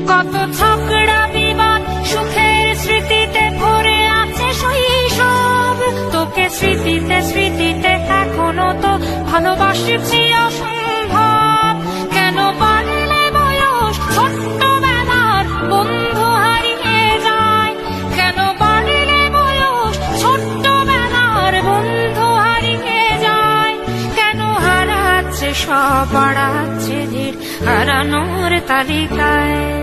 কত ঝগড়া বিবাদ সুখের স্মৃতিতে ভরে আছে শৈশব। তোকে স্মৃতিতে স্মৃতিতে এখনো তো ভালোবাসছি অসম্ভব। কেন বাড়লে বয়স ছোট্টবেলার বন্ধু হারিয়ে যায়? কেন বাড়লে বয়স ছোট্টবেলার বন্ধু হারিয়ে যায়? কেন হারাচ্ছে সব, বাড়াচ্ছে ধীর হারানোর তালিকায়?